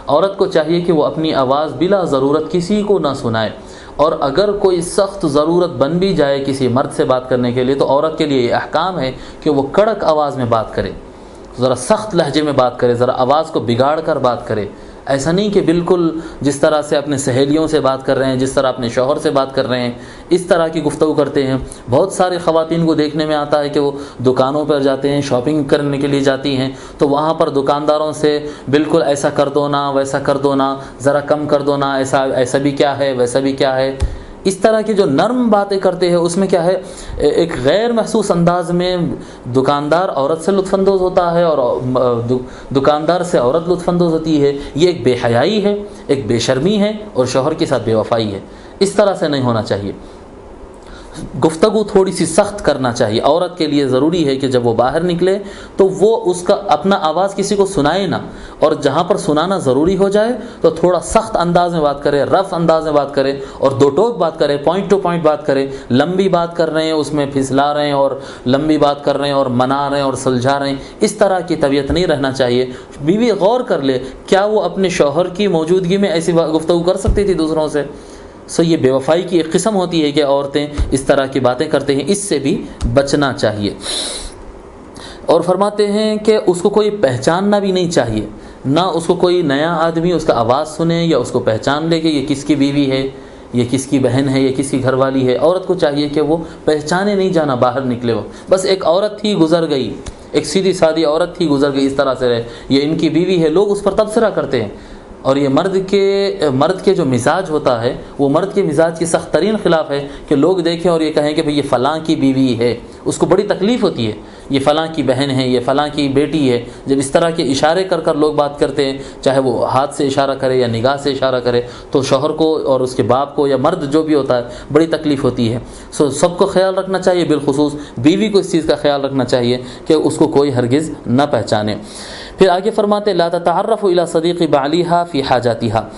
Speaker 3: عورت کو چاہیے کہ وہ اپنی آواز بلا ضرورت کسی کو نہ سنائے، اور اگر کوئی سخت ضرورت بن بھی جائے کسی مرد سے بات کرنے کے لیے تو عورت کے لیے یہ احکام ہے کہ وہ کڑک آواز میں بات کرے، ذرا سخت لہجے میں بات کرے، ذرا آواز کو بگاڑ کر بات کرے. ایسا نہیں کہ بالکل جس طرح سے اپنے سہیلیوں سے بات کر رہے ہیں، جس طرح اپنے شوہر سے بات کر رہے ہیں اس طرح کی گفتگو کرتے ہیں. بہت ساری خواتین کو دیکھنے میں آتا ہے کہ وہ دکانوں پر جاتے ہیں، شاپنگ کرنے کے لیے جاتی ہیں تو وہاں پر دکانداروں سے بالکل ایسا کر دو نا، ویسا کر دو نا، ذرا کم کر دو نا، ایسا بھی کیا ہے، ویسا بھی کیا ہے. اس طرح کی جو نرم باتیں کرتے ہیں اس میں کیا ہے، ایک غیر محسوس انداز میں دکاندار عورت سے لطف اندوز ہوتا ہے اور دکاندار سے عورت لطف اندوز ہوتی ہے. یہ ایک بے حیائی ہے، ایک بے شرمی ہے اور شوہر کے ساتھ بے وفائی ہے. اس طرح سے نہیں ہونا چاہیے. گفتگو تھوڑی سی سخت کرنا چاہیے. عورت کے لیے ضروری ہے کہ جب وہ باہر نکلے تو وہ اس کا اپنا آواز کسی کو سنائے نہ، اور جہاں پر سنانا ضروری ہو جائے تو تھوڑا سخت انداز میں بات کرے، رف انداز میں بات کرے اور دو ٹوک بات کرے، پوائنٹ ٹو پوائنٹ بات کرے. لمبی بات کر رہے ہیں اس میں پھسلا رہے ہیں اور لمبی بات کر رہے ہیں اور منا رہے ہیں اور سلجھا رہے ہیں، اس طرح کی طبیعت نہیں رہنا چاہیے. بیوی غور کر لے کیا وہ اپنے شوہر کی موجودگی میں ایسی گفتگو کر سکتی تھی دوسروں سے. یہ بے وفائی کی ایک قسم ہوتی ہے کہ عورتیں اس طرح کی باتیں کرتے ہیں، اس سے بھی بچنا چاہیے. اور فرماتے ہیں کہ اس کو کوئی پہچاننا بھی نہیں چاہیے، نہ اس کو کوئی نیا آدمی اس کا آواز سنے یا اس کو پہچان لے کہ یہ کس کی بیوی ہے، یہ کس کی بہن ہے، یہ کس کی گھر والی ہے. عورت کو چاہیے کہ وہ پہچانے نہیں جانا باہر نکلے ہو. بس ایک عورت تھی گزر گئی، ایک سیدھی سادھی عورت تھی گزر گئی، اس طرح سے رہے، یہ ان کی بیوی ہے. لوگ اس پر تبصرہ کرتے ہیں. اور یہ مرد کے جو مزاج ہوتا ہے وہ مرد کے مزاج کی سخت ترین خلاف ہے کہ لوگ دیکھیں اور یہ کہیں کہ بھئی یہ فلاں کی بیوی ہے. اس کو بڑی تکلیف ہوتی ہے، یہ فلاں کی بہن ہے، یہ فلاں کی بیٹی ہے. جب اس طرح کے اشارے کر کر لوگ بات کرتے ہیں، چاہے وہ ہاتھ سے اشارہ کرے یا نگاہ سے اشارہ کرے، تو شوہر کو اور اس کے باپ کو یا مرد جو بھی ہوتا ہے بڑی تکلیف ہوتی ہے. سب کو خیال رکھنا چاہیے، بالخصوص بیوی کو اس چیز کا خیال رکھنا چاہیے کہ اس کو کوئی ہرگز نہ پہچانے. پھر آگے فرماتے لا تتعرف الى صدیق بعلیہا فی حاجاتہا.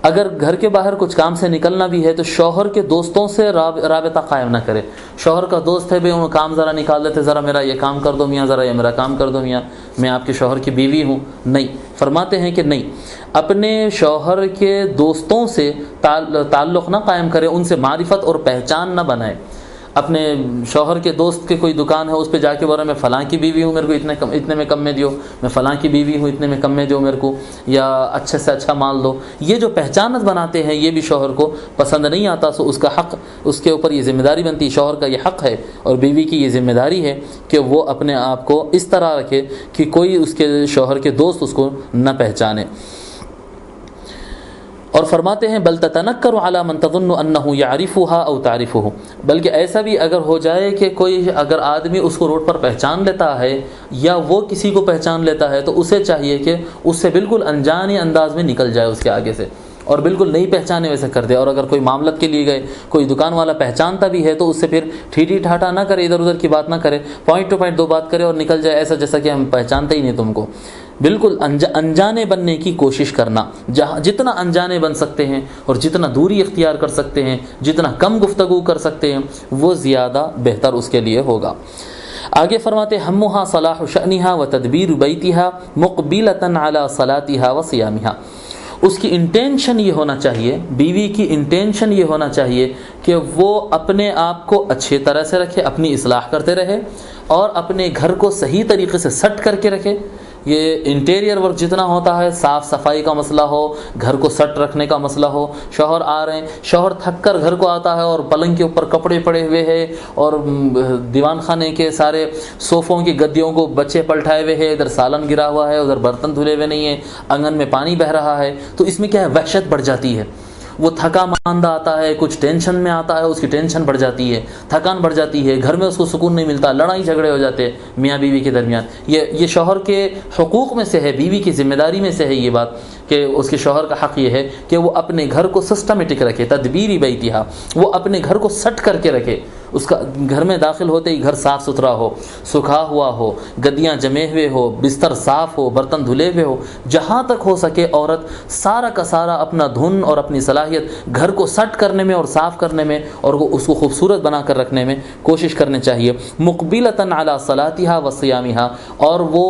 Speaker 3: اگر گھر کے باہر کچھ کام سے نکلنا بھی ہے تو شوہر کے دوستوں سے رابطہ قائم نہ کرے. شوہر کا دوست ہے بھئی ان کام ذرا نکال دیتے، ذرا میرا یہ کام کر دو میاں، ذرا یہ میرا کام کر دو میاں، میں آپ کے شوہر کی بیوی ہوں. نہیں، فرماتے ہیں کہ نہیں، اپنے شوہر کے دوستوں سے تعلق نہ قائم کرے، ان سے معرفت اور پہچان نہ بنائے. اپنے شوہر کے دوست کے کوئی دکان ہے اس پہ جا کے بول رہا میں فلاں کی بیوی ہوں، میرے کو اتنے میں کم میں دیو، میں فلاں کی بیوی ہوں اتنے میں کم میں دیو میرے کو، یا اچھے سے اچھا مال دو. یہ جو پہچانت بناتے ہیں یہ بھی شوہر کو پسند نہیں آتا. سو اس کا حق، اس کے اوپر یہ ذمہ داری بنتی ہے. شوہر کا یہ حق ہے اور بیوی کی یہ ذمہ داری ہے کہ وہ اپنے آپ کو اس طرح رکھے کہ کوئی اس کے شوہر کے دوست اس کو نہ پہچانے. اور فرماتے ہیں بل تتنکر علی من تظن انه يعرفها او تعرفه. بلکہ ایسا بھی اگر ہو جائے کہ کوئی اگر آدمی اس کو روڈ پر پہچان لیتا ہے یا وہ کسی کو پہچان لیتا ہے تو اسے چاہیے کہ اس سے بالکل انجانی انداز میں نکل جائے اس کے آگے سے اور بالکل نہیں پہچانے ویسے کر دے. اور اگر کوئی معاملت کے لیے گئے، کوئی دکان والا پہچانتا بھی ہے تو اس سے پھر ٹھیٹھی ٹھاٹا نہ کرے، ادھر ادھر کی بات نہ کرے، پوائنٹ ٹو پوائنٹ دو بات کرے اور نکل جائے ایسا جیسا کہ ہم پہچانتے ہی نہیں تم کو. بالکل انجانے بننے کی کوشش کرنا. جتنا انجانے بن سکتے ہیں اور جتنا دوری اختیار کر سکتے ہیں، جتنا کم گفتگو کر سکتے ہیں وہ زیادہ بہتر اس کے لیے ہوگا. آگے فرماتے ہمھا صلاح شأنها وتدبیر بیتها مقبلۃ علی صلاتها وصیامها. اس کی انٹینشن یہ ہونا چاہیے، بیوی کی انٹینشن یہ ہونا چاہیے کہ وہ اپنے آپ کو اچھے طرح سے رکھے، اپنی اصلاح کرتے رہے اور اپنے گھر کو صحیح طریقے سے سٹ کر کے رکھے. یہ انٹیریئر ورک جتنا ہوتا ہے، صاف صفائی کا مسئلہ ہو، گھر کو سٹ رکھنے کا مسئلہ ہو. شوہر آ رہے ہیں، شوہر تھک کر گھر کو آتا ہے اور پلنگ کے اوپر کپڑے پڑے ہوئے ہیں اور دیوان خانے کے سارے صوفوں کی گدیوں کو بچے پلٹائے ہوئے ہیں، ادھر سالن گرا ہوا ہے، ادھر برتن دھلے ہوئے نہیں ہیں، آنگن میں پانی بہہ رہا ہے. تو اس میں کیا ہے، وحشت بڑھ جاتی ہے. وہ تھکا ماندہ آتا ہے، کچھ ٹینشن میں آتا ہے، اس کی ٹینشن بڑھ جاتی ہے، تھکان بڑھ جاتی ہے، گھر میں اس کو سکون نہیں ملتا، لڑائی جھگڑے ہو جاتے ہیں میاں بیوی کے درمیان. یہ شوہر کے حقوق میں سے ہے، بیوی کی ذمہ داری میں سے ہے یہ بات کہ اس کے شوہر کا حق یہ ہے کہ وہ اپنے گھر کو سسٹمیٹک رکھے، تدبیری بیتہا، وہ اپنے گھر کو سٹ کر کے رکھے. اس کا گھر میں داخل ہوتے ہی گھر صاف ستھرا ہو، سکھا ہوا ہو، گدیاں جمے ہوئے ہو، بستر صاف ہو، برتن دھلے ہوئے ہو. جہاں تک ہو سکے عورت سارا کا سارا اپنا دھن اور اپنی صلاحیت گھر کو سٹ کرنے میں اور صاف کرنے میں اور اس کو خوبصورت بنا کر رکھنے میں کوشش کرنے چاہیے. مقبلۃ علی صلاتہا وصیامہا، اور وہ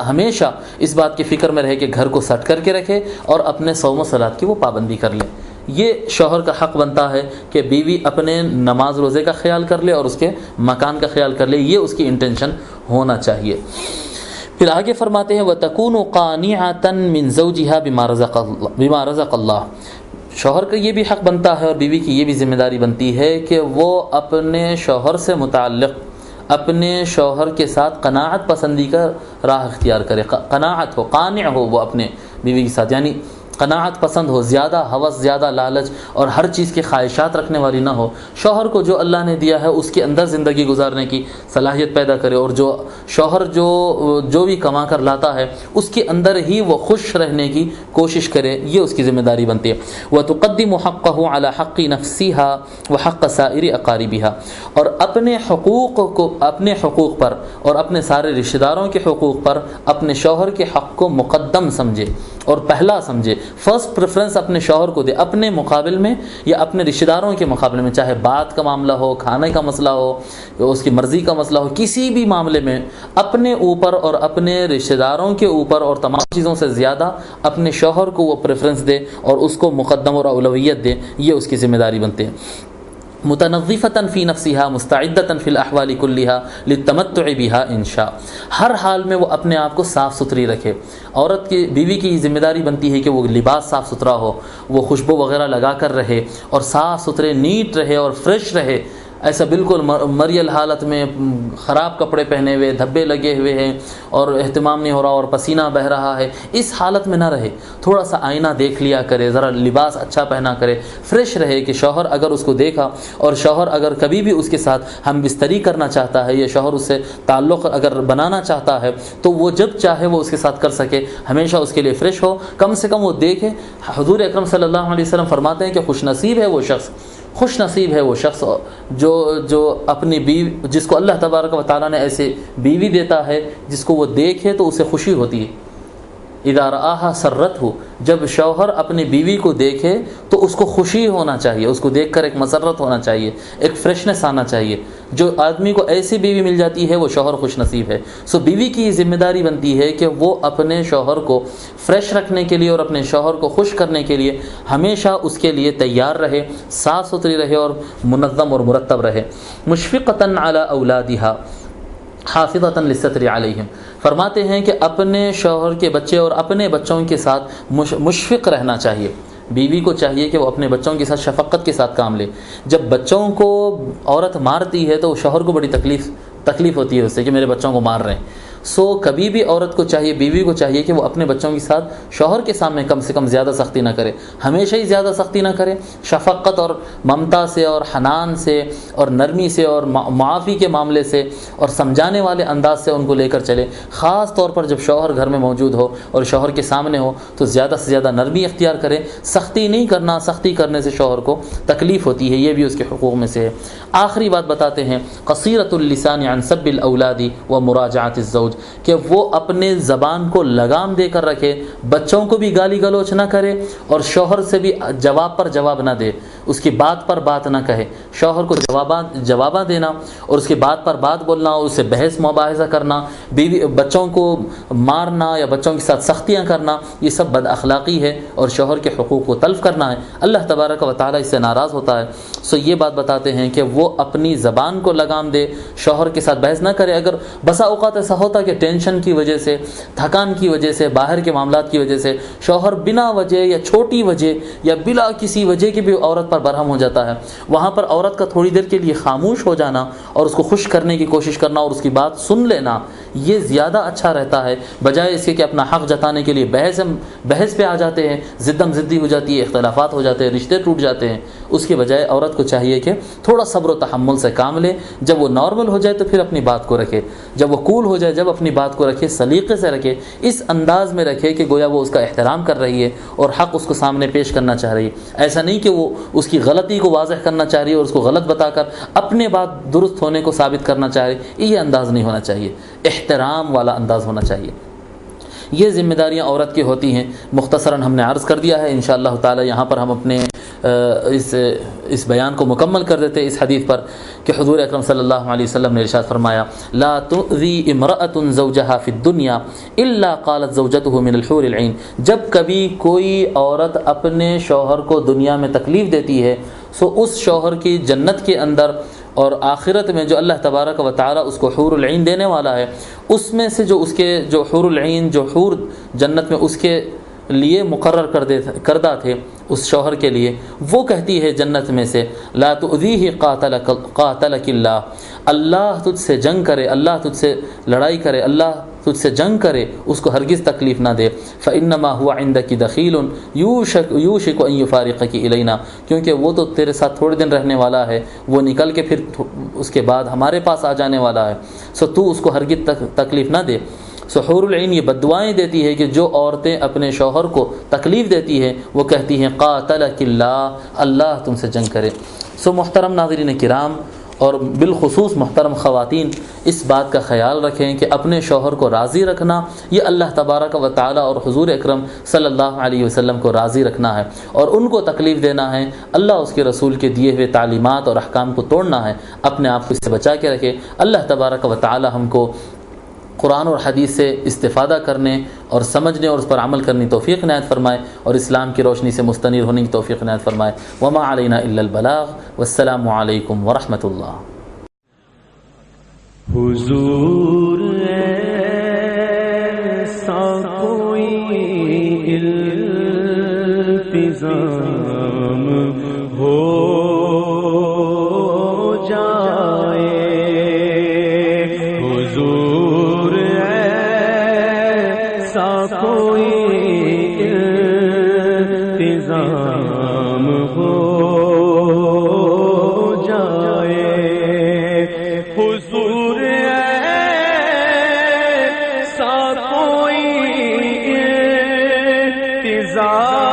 Speaker 3: ہمیشہ اس بات کی فکر میں رہے کہ گھر کو سٹ کر کے رکھے اور اپنے صوم و صلات کی وہ پابندی کر لے. یہ شوہر کا حق بنتا ہے کہ بیوی اپنے نماز روزے کا خیال کر لے اور اس کے مکان کا خیال کر لے. یہ اس کی انٹینشن ہونا چاہیے. پھر آگے فرماتے ہیں وَتَكُونُ قَانِعَةً مِّن زَوْجِهَا بِمَا رَزَقَ اللَّهُ. شوہر کا یہ بھی حق بنتا ہے اور بیوی کی یہ بھی ذمہ داری بنتی ہے کہ وہ اپنے شوہر سے متعلق اپنے شوہر کے ساتھ قناعت پسندی کا راہ اختیار کرے. قناعت ہو، قانع ہو وہ اپنے بیوی کے ساتھ. یعنی قناعت پسند ہو، زیادہ ہوس، زیادہ لالچ اور ہر چیز کی خواہشات رکھنے والی نہ ہو، شوہر کو جو اللہ نے دیا ہے اس کے اندر زندگی گزارنے کی صلاحیت پیدا کرے، اور جو شوہر جو بھی کما کر لاتا ہے اس کے اندر ہی وہ خوش رہنے کی کوشش کرے، یہ اس کی ذمہ داری بنتی ہے۔ وَتُقَدِّمُ حَقَّهُ عَلَى حَقِّ نَفْسِهَا وَحَقِّ سَائِرِ أَقَارِبِهَا، اور اپنے حقوق پر اور اپنے سارے رشتہ داروں کے حقوق پر اپنے شوہر کے حق کو مقدم سمجھے اور پہلا سمجھے، فرسٹ پریفرنس اپنے شوہر کو دے اپنے مقابل میں یا اپنے رشتہ داروں کے مقابلے میں، چاہے بات کا معاملہ ہو، کھانے کا مسئلہ ہو، اس کی مرضی کا مسئلہ ہو، کسی بھی معاملے میں اپنے اوپر اور اپنے رشتہ داروں کے اوپر اور تمام چیزوں سے زیادہ اپنے شوہر کو وہ پریفرنس دے اور اس کو مقدم اور اولویت دے، یہ اس کی ذمہ داری بنتے ہیں۔ متنظفۃ فی نفسها مستعدۃ فی الاحوال کلها للتمتع بها ان شاء، ہر حال میں وہ اپنے آپ کو صاف ستھری رکھے۔ عورت کی، بیوی کی ذمہ داری بنتی ہے کہ وہ لباس صاف ستھرا ہو، وہ خوشبو وغیرہ لگا کر رہے اور صاف ستھرے نیٹ رہے اور فریش رہے، ایسا بالکل مریل حالت میں خراب کپڑے پہنے ہوئے، دھبے لگے ہوئے ہیں اور اہتمام نہیں ہو رہا اور پسینہ بہہ رہا ہے، اس حالت میں نہ رہے، تھوڑا سا آئینہ دیکھ لیا کرے، ذرا لباس اچھا پہنا کرے، فریش رہے کہ شوہر اگر اس کو دیکھا اور شوہر اگر کبھی بھی اس کے ساتھ ہم بستری کرنا چاہتا ہے یا شوہر اس سے تعلق اگر بنانا چاہتا ہے تو وہ جب چاہے وہ اس کے ساتھ کر سکے، ہمیشہ اس کے لیے فریش ہو، کم سے کم وہ دیکھے۔ حضور اکرم صلی اللہ علیہ وسلم فرماتے ہیں کہ خوش نصیب ہے وہ شخص، خوش نصیب ہے وہ شخص جو اپنی بیوی، جس کو اللہ تبارک و تعالیٰ نے ایسے بیوی دیتا ہے جس کو وہ دیکھے تو اسے خوشی ہوتی ہے۔ اذا رآہا سرت ہو، جب شوہر اپنی بیوی کو دیکھے تو اس کو خوشی ہونا چاہیے، اس کو دیکھ کر ایک مسرت ہونا چاہیے، ایک فریشنس آنا چاہیے۔ جو آدمی کو ایسی بیوی مل جاتی ہے وہ شوہر خوش نصیب ہے۔ سو بیوی کی ذمہ داری بنتی ہے کہ وہ اپنے شوہر کو فریش رکھنے کے لیے اور اپنے شوہر کو خوش کرنے کے لیے ہمیشہ اس کے لیے تیار رہے، صاف ستھری رہے اور منظم اور مرتب رہے۔ مشفقۃ علی اولادہا حافظۃ للستر علیہم، فرماتے ہیں کہ اپنے شوہر کے بچے اور اپنے بچوں کے ساتھ مشفق رہنا چاہیے۔ بیوی کو چاہیے کہ وہ اپنے بچوں کے ساتھ شفقت کے ساتھ کام لے۔ جب بچوں کو عورت مارتی ہے تو شوہر کو بڑی تکلیف ہوتی ہے اس سے کہ میرے بچوں کو مار رہے ہیں۔ سو کبھی بھی عورت کو چاہیے، بیوی کو چاہیے کہ وہ اپنے بچوں کے ساتھ شوہر کے سامنے کم سے کم زیادہ سختی نہ کرے، ہمیشہ ہی زیادہ سختی نہ کرے، شفقت اور ممتا سے اور حنان سے اور نرمی سے اور معافی کے معاملے سے اور سمجھانے والے انداز سے ان کو لے کر چلے۔ خاص طور پر جب شوہر گھر میں موجود ہو اور شوہر کے سامنے ہو تو زیادہ سے زیادہ نرمی اختیار کرے، سختی نہیں کرنا، سختی کرنے سے شوہر کو تکلیف ہوتی ہے، یہ بھی اس کے حقوق میں سے ہے۔ آخری بات بتاتے ہیں، قصیرۃ اللسان عن سب الاولاد ومراجعۃ الزوج، کہ وہ اپنے زبان کو لگام دے کر رکھے، بچوں کو بھی گالی گلوچ نہ کرے اور شوہر سے بھی جواب پر جواب نہ دے، اس کی بات پر بات نہ کہے، شوہر کو جواباں دینا اور اس کی بات پر بات بولنا اور اس سے بحث مباحثہ کرنا، بیوی بچوں کو مارنا یا بچوں کے ساتھ سختیاں کرنا، یہ سب بد اخلاقی ہے اور شوہر کے حقوق کو تلف کرنا ہے، اللہ تبارک و تعالیٰ اس سے ناراض ہوتا ہے۔ سو یہ بات بتاتے ہیں کہ وہ اپنی زبان کو لگام دے، شوہر کے ساتھ بحث نہ کرے۔ اگر بسا اوقات ایسا ہوتا کہ ٹینشن کی وجہ سے، تھکان کی وجہ سے، باہر کے معاملات کی وجہ سے شوہر بنا وجہ یا چھوٹی وجہ یا بلا کسی وجہ کی بھی عورت پر برہم ہو جاتا ہے، وہاں پر عورت کا تھوڑی دیر کے لیے خاموش ہو جانا اور اس کو خوش کرنے کی کوشش کرنا اور اس کی بات سن لینا، یہ زیادہ اچھا رہتا ہے، بجائے اس کے کہ اپنا حق جتانے کے لیے بحث پہ آ جاتے ہیں، زدم زدی ہو جاتی ہے، اختلافات ہو جاتے ہیں، رشتے ٹوٹ جاتے ہیں۔ اس کے بجائے عورت کو چاہیے کہ تھوڑا صبر و تحمل سے کام لے، جب وہ نارمل ہو جائے تو پھر اپنی بات کو رکھے، جب وہ کول ہو جائے جب اپنی بات کو رکھے، سلیقے سے رکھے، اس انداز میں رکھے کہ گویا وہ اس کا احترام کر رہی ہے اور حق اس کو سامنے پیش کرنا چاہ رہی ہے، ایسا نہیں کہ وہ اس کی غلطی کو واضح کرنا چاہ رہی ہے اور اس کو غلط بتا کر اپنے بات درست ہونے کو ثابت کرنا چاہ رہی ہے، یہ انداز نہیں ہونا چاہیے، احترام والا انداز ہونا چاہیے۔ یہ ذمہ داریاں عورت کی ہوتی ہیں، مختصراً ہم نے عرض کر دیا ہے، انشاءاللہ تعالی یہاں پر ہم اپنے اس بیان کو مکمل کر دیتے اس حدیث پر کہ حضور اکرم صلی اللہ علیہ وسلم نے ارشاد فرمایا، لا تؤذی امرأة زوجها فی الدنیا الا قالت زوجته من الحور العین، جب کبھی کوئی عورت اپنے شوہر کو دنیا میں تکلیف دیتی ہے سو اس شوہر کی جنت کے اندر اور آخرت میں جو اللہ تبارک و تعالی اس کو حور العین دینے والا ہے، اس میں سے جو حور العین، جو حور جنت میں اس کے لیے مقرر کردہ تھے اس شوہر کے لیے، وہ کہتی ہے جنت میں سے، لا تؤذیہ قاتلک اللہ، اللہ تجھ سے جنگ کرے، اللہ تجھ سے لڑائی کرے، اللہ تجھ سے جنگ کرے اس کو ہرگز تکلیف نہ دے. فإنما هو عندك دخیل یوشک ان یفارقک الینا، کیونکہ وہ تو تیرے ساتھ تھوڑے دن رہنے والا ہے، وہ نکل کے پھر اس کے بعد ہمارے پاس آ جانے والا ہے، سو تو اس کو ہرگز تکلیف نہ دے. سو حور العین یہ بددعائیں دیتی ہے کہ جو عورتیں اپنے شوہر کو تکلیف دیتی ہیں وہ کہتی ہیں قاتلک اللہ، اللہ تم سے جنگ کرے. سو محترم ناظرین کرام اور بالخصوص محترم خواتین، اس بات کا خیال رکھیں کہ اپنے شوہر کو راضی رکھنا یہ اللہ تبارک و تعالی اور حضور اکرم صلی اللہ علیہ وسلم کو راضی رکھنا ہے، اور ان کو تکلیف دینا ہے، اللہ اس کے رسول کے دیے ہوئے تعلیمات اور احکام کو توڑنا ہے. اپنے آپ کو اس سے بچا کے رکھے. اللہ تبارک و تعالی ہم کو قرآن اور حدیث سے استفادہ کرنے اور سمجھنے اور اس پر عمل کرنے کی توفیق عنایت فرمائے، اور اسلام کی روشنی سے مستنیر ہونے کی توفیق عنایت فرمائے. وما علینا الا البلاغ، والسلام علیکم ورحمۃ اللہ.
Speaker 2: حضور ایسا کوئی التزام ہو جائے، حضور ایسا کوئی التزام ہو جائے، حضور ایسا کوئی التزام